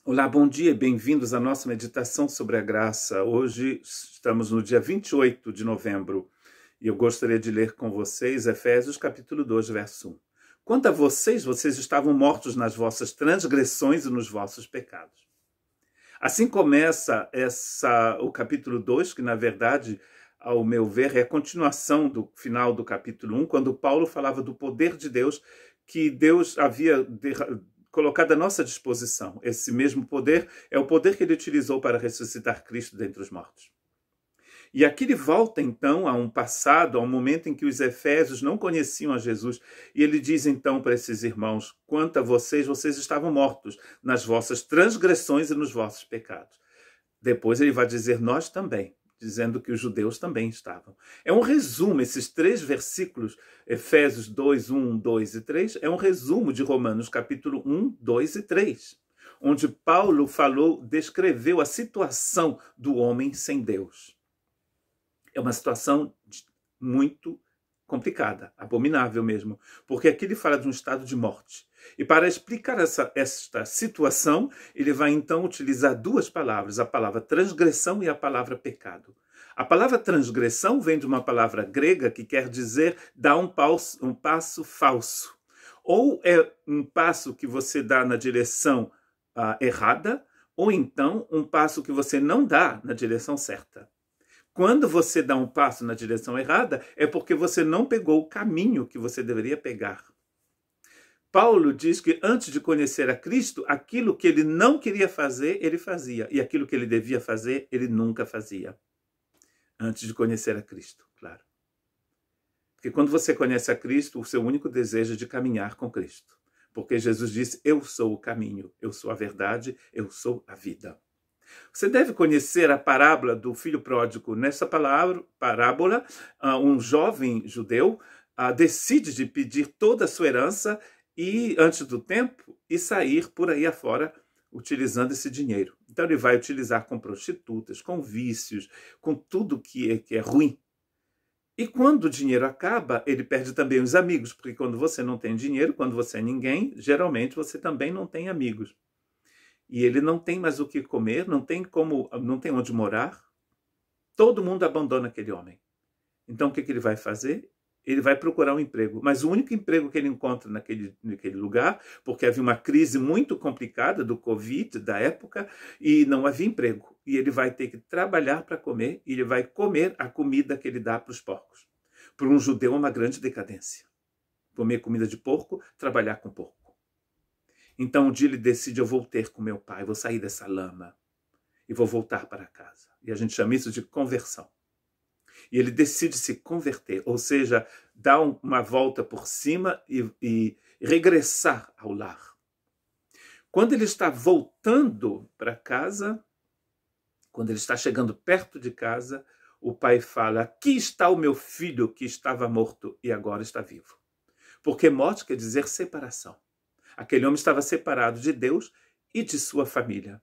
Olá, bom dia e bem-vindos à nossa meditação sobre a graça. Hoje estamos no dia 28 de novembro e eu gostaria de ler com vocês Efésios capítulo 2, verso 1. Quanto a vocês, vocês estavam mortos nas vossas transgressões e nos vossos pecados. Assim começa o capítulo 2, que na verdade, ao meu ver, é a continuação do final do capítulo 1, quando Paulo falava do poder de Deus, que Deus havia colocado à nossa disposição. Esse mesmo poder é o poder que ele utilizou para ressuscitar Cristo dentre os mortos. E aqui ele volta, então, a um passado, a um momento em que os efésios não conheciam a Jesus. E ele diz, então, para esses irmãos, quanto a vocês, vocês estavam mortos nas vossas transgressões e nos vossos pecados. Depois ele vai dizer, nós também, dizendo que os judeus também estavam. É um resumo, esses 3 versículos, Efésios 2, 1, 2 e 3, é um resumo de Romanos capítulo 1, 2 e 3, onde Paulo descreveu a situação do homem sem Deus. É uma situação muito complicada, abominável mesmo, porque aqui ele fala de um estado de morte. E para explicar esta situação, ele vai então utilizar 2 palavras, a palavra transgressão e a palavra pecado. A palavra transgressão vem de uma palavra grega que quer dizer dar um passo falso. Ou é um passo que você dá na direção errada, ou então um passo que você não dá na direção certa. Quando você dá um passo na direção errada, é porque você não pegou o caminho que você deveria pegar. Paulo diz que antes de conhecer a Cristo, aquilo que ele não queria fazer, ele fazia. E aquilo que ele devia fazer, ele nunca fazia. Antes de conhecer a Cristo, claro. Porque quando você conhece a Cristo, o seu único desejo é de caminhar com Cristo. Porque Jesus disse, eu sou o caminho, eu sou a verdade, eu sou a vida. Você deve conhecer a parábola do filho pródigo. Nessa parábola, um jovem judeu decide de pedir toda a sua herança antes do tempo e sair por aí afora utilizando esse dinheiro. Então ele vai utilizar com prostitutas, com vícios, com tudo que é ruim. E quando o dinheiro acaba, ele perde também os amigos, porque quando você não tem dinheiro, quando você é ninguém, geralmente você também não tem amigos. E ele não tem mais o que comer, não tem onde morar. Todo mundo abandona aquele homem. Então o que ele vai fazer? Ele vai procurar um emprego. Mas o único emprego que ele encontra naquele lugar, porque havia uma crise muito complicada do Covid da época e não havia emprego. E ele vai ter que trabalhar para comer e ele vai comer a comida que ele dá para os porcos. Para um judeu é uma grande decadência. Comer comida de porco, trabalhar com porco. Então um dia ele decide, eu vou ter com meu pai, vou sair dessa lama e vou voltar para casa. E a gente chama isso de conversão. E ele decide se converter, ou seja, dar uma volta por cima e regressar ao lar. Quando ele está voltando para casa, quando ele está chegando perto de casa, o pai fala, aqui está o meu filho que estava morto e agora está vivo. Porque morte quer dizer separação. Aquele homem estava separado de Deus e de sua família.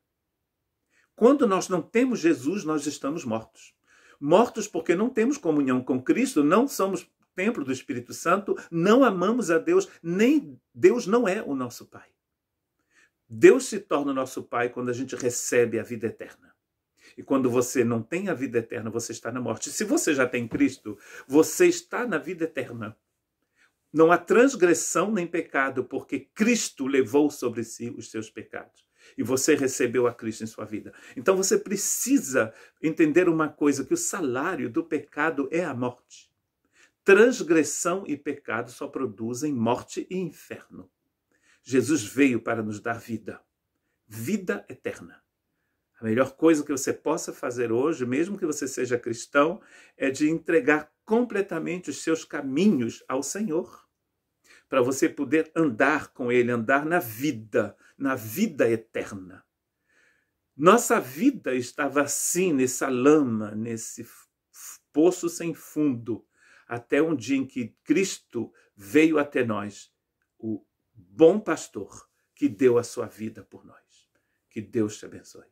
Quando nós não temos Jesus, nós estamos mortos. Mortos porque não temos comunhão com Cristo, não somos templo do Espírito Santo, não amamos a Deus, nem Deus não é o nosso Pai. Deus se torna o nosso Pai quando a gente recebe a vida eterna. E quando você não tem a vida eterna, você está na morte. Se você já tem Cristo, você está na vida eterna. Não há transgressão nem pecado, porque Cristo levou sobre si os seus pecados. E você recebeu a Cristo em sua vida. Então você precisa entender uma coisa, que o salário do pecado é a morte. Transgressão e pecado só produzem morte e inferno. Jesus veio para nos dar vida. Vida eterna. A melhor coisa que você possa fazer hoje, mesmo que você seja cristão, é de entregar completamente os seus caminhos ao Senhor. Para você poder andar com Ele, andar na vida eterna. Nossa vida estava assim, nessa lama, nesse poço sem fundo, até um dia em que Cristo veio até nós, o bom pastor que deu a sua vida por nós. Que Deus te abençoe.